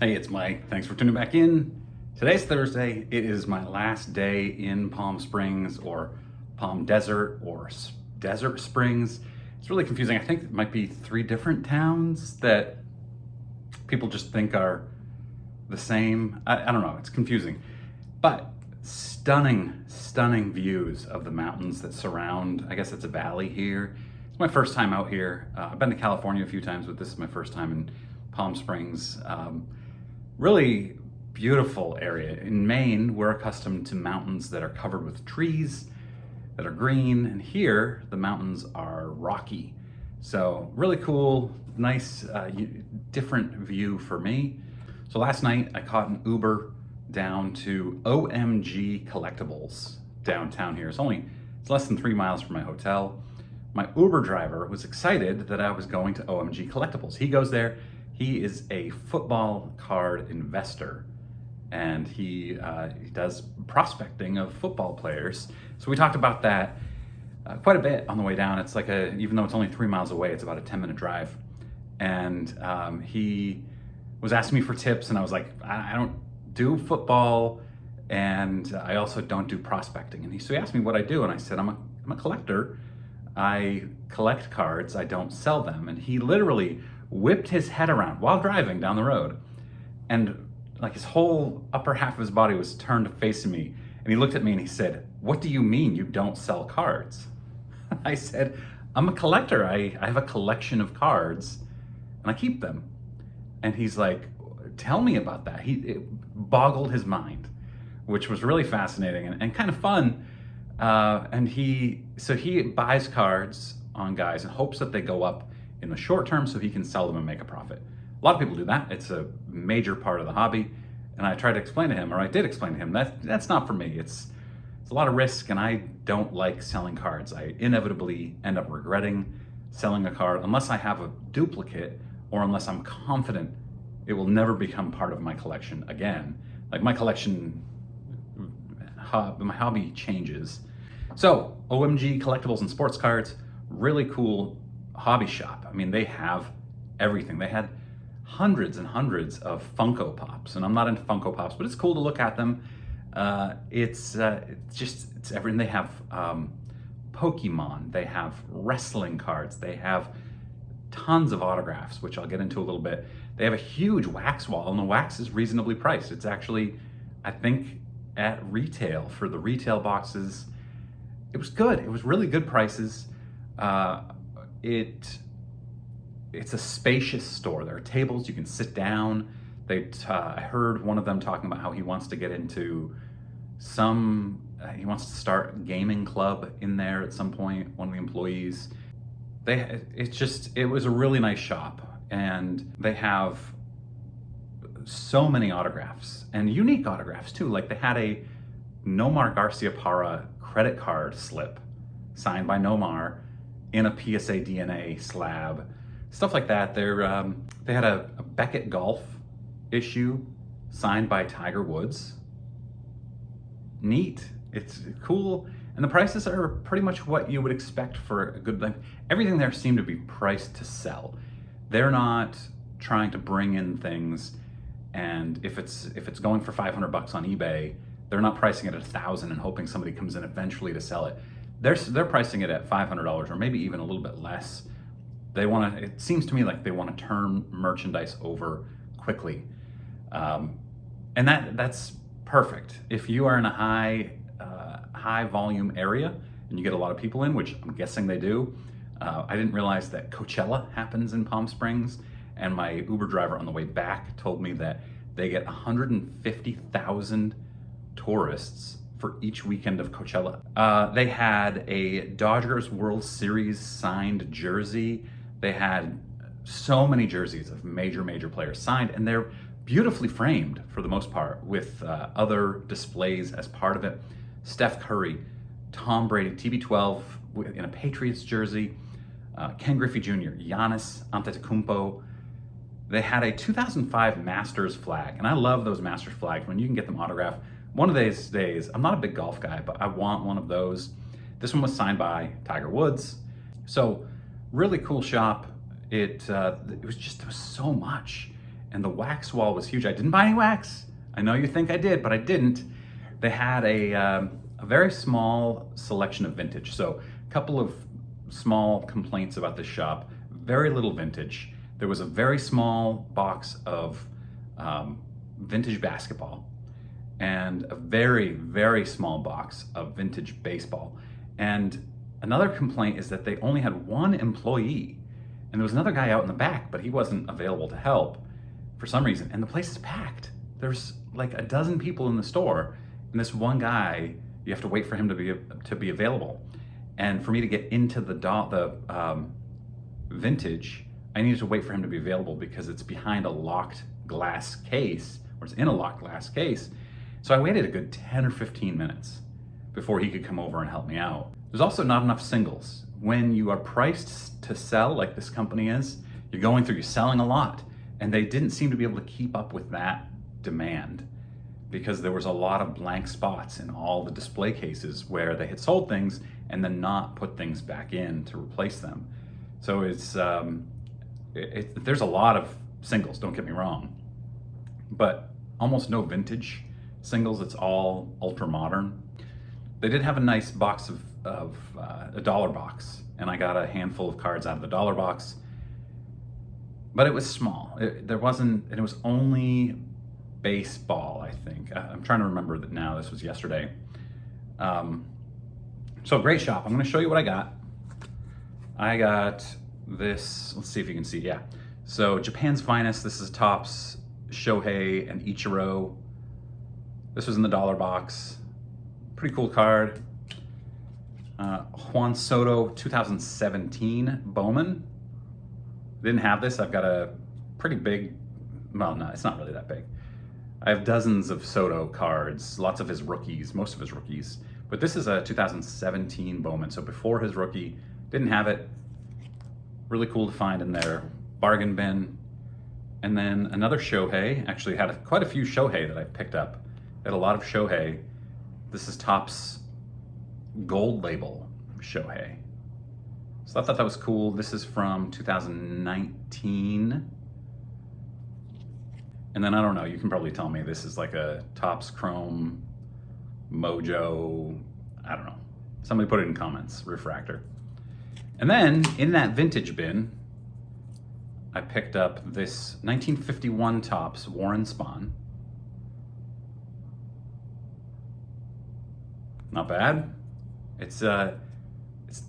Hey, it's Mike. Thanks for tuning back in. Today's Thursday. It is my last day in Palm Springs or Palm Desert or Desert Springs. It's really confusing. I think it might be three different towns that people just think are the same. I don't know. It's confusing. But stunning views of the mountains that surround, I guess it's a valley here. It's my first time out here. I've been to California a few times, but this is my first time in Palm Springs. Really beautiful area. In Maine, we're accustomed to mountains that are covered with trees, that are green, and here the mountains are rocky. So really cool, nice, different view for me. So last night I caught an Uber down to OMG Collectibles downtown here. It's less than 3 miles from my hotel. My Uber driver was excited that I was going to OMG Collectibles. He goes there. He is a football card investor, and he does prospecting of football players. So we talked about that quite a bit on the way down. It's like even though it's only 3 miles away, it's about a 10-minute drive. And he was asking me for tips, and I was like, I don't do football, and I also don't do prospecting. And so he asked me what I do, and I said, I'm a collector. I collect cards, I don't sell them. And he literally whipped his head around while driving down the road, and like his whole upper half of his body was turned facing me, and he looked at me and he said, "What do you mean you don't sell cards?" I said, "I'm a collector. I have a collection of cards and I keep them." And he's like, "Tell me about that." It boggled his mind, which was really fascinating and kind of fun. And he buys cards on guys in hopes that they go up in the short term so he can sell them and make a profit. A lot of people do that. It's a major part of the hobby. And I tried to explain to him, or I did explain to him, that's not for me. It's a lot of risk, and I don't like selling cards. I inevitably end up regretting selling a card unless I have a duplicate or unless I'm confident it will never become part of my collection again. Like my hobby changes. So OMG Collectibles and Sports Cards, really cool hobby shop. I mean, they have everything. They had hundreds and hundreds of Funko Pops, and I'm not into Funko Pops, but it's cool to look at them. It's everything. They have Pokemon, they have wrestling cards, they have tons of autographs, which I'll get into a little bit. They have a huge wax wall, and the wax is reasonably priced. It's actually, I think, at retail for the retail boxes. It was good. It was really good prices. It's a spacious store. There are tables, you can sit down. I heard one of them talking about how he wants to get into he wants to start a gaming club in there at some point, one of the employees. It was a really nice shop, and they have so many autographs and unique autographs too. Like they had a Nomar Garciaparra credit card slip signed by Nomar in a PSA DNA slab, stuff like that. They had a Beckett Golf issue signed by Tiger Woods. Neat. It's cool. And the prices are pretty much what you would expect for a good thing. Everything there seemed to be priced to sell. They're not trying to bring in things, and if it's going for $500 on eBay, they're not pricing it at $1,000 and hoping somebody comes in eventually to sell it. They're pricing it at $500 or maybe even a little bit less. It seems to me like they want to turn merchandise over quickly. And that's perfect. If you are in a high volume area and you get a lot of people in, which I'm guessing they do. I didn't realize that Coachella happens in Palm Springs, and my Uber driver on the way back told me that they get 150,000 tourists for each weekend of Coachella. They had a Dodgers World Series signed jersey. They had so many jerseys of major players signed, and they're beautifully framed for the most part with other displays as part of it. Steph Curry, Tom Brady, TB12 in a Patriots jersey, Ken Griffey Jr., Giannis Antetokounmpo. They had a 2005 Masters flag, and I love those Masters flags when you can get them autographed. One of these days, I'm not a big golf guy, but I want one of those. This one was signed by Tiger Woods. So really cool shop. There was so much. and the wax wall was huge. I didn't buy any wax. I know you think I did, but I didn't. They had a very small selection of vintage. So a couple of small complaints about this shop, very little vintage. There was a very small box of vintage basketball and a very, very small box of vintage baseball. And another complaint is that they only had one employee, and there was another guy out in the back, but he wasn't available to help for some reason. And the place is packed. There's like a dozen people in the store, and this one guy, you have to wait for him to be available. And for me to get into the vintage, I needed to wait for him to be available because it's behind a locked glass case, or it's in a locked glass case. So I waited a good 10 or 15 minutes before he could come over and help me out. There's also not enough singles. When you are priced to sell, like this company is, you're selling a lot. And they didn't seem to be able to keep up with that demand because there was a lot of blank spots in all the display cases where they had sold things and then not put things back in to replace them. So it's there's a lot of singles, don't get me wrong, but almost no vintage singles. It's all ultra modern. They did have a nice box of a dollar box, and I got a handful of cards out of the dollar box, but it was small. It was only baseball, I think. I'm trying to remember that now. This was yesterday. So great shop. I'm going to show you what I got. I got this. Let's see if you can see. Yeah. So Japan's Finest. This is Topps, Shohei, and Ichiro. This was in the dollar box. Pretty cool card. Juan Soto 2017 Bowman. Didn't have this. I've got a pretty big, well, no, it's not really that big. I have dozens of Soto cards, lots of his rookies, most of his rookies. But this is a 2017 Bowman, so before his rookie. Didn't have it. Really cool to find in their bargain bin. And then another Shohei. Actually had quite a few Shohei that I picked up. Had a lot of Shohei. This is Topps Gold Label Shohei. So I thought that was cool. This is from 2019. And then I don't know, you can probably tell me this is like a Topps Chrome Mojo, I don't know. Somebody put it in comments, refractor. And then in that vintage bin, I picked up this 1951 Topps Warren Spahn. Not bad. It's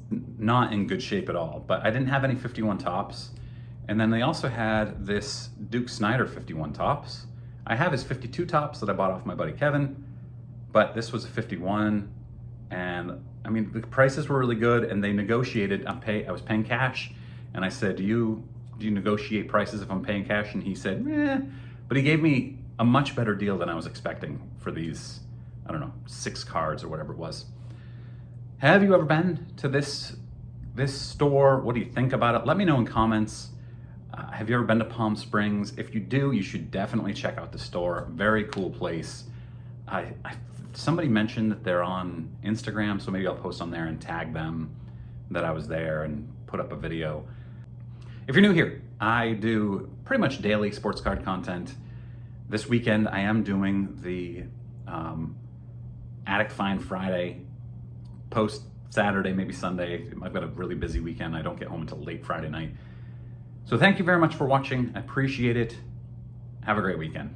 not in good shape at all, but I didn't have any 51 Topps. And then they also had this Duke Snider 51 Topps. I have his 52 Topps that I bought off my buddy Kevin, but this was a 51. And I mean, the prices were really good, and they negotiated. I was paying cash, and I said, do you negotiate prices if I'm paying cash? And he said, eh. But he gave me a much better deal than I was expecting for these, I don't know, 6 cards or whatever it was. Have you ever been to this store? What do you think about it? Let me know in comments. Have you ever been to Palm Springs? If you do, you should definitely check out the store. Very cool place. Somebody mentioned that they're on Instagram, so maybe I'll post on there and tag them that I was there and put up a video. If you're new here, I do pretty much daily sports card content. This weekend, I am doing the Attic Find Friday, post Saturday, maybe Sunday. I've got a really busy weekend. I don't get home until late Friday night. So thank you very much for watching. I appreciate it. Have a great weekend.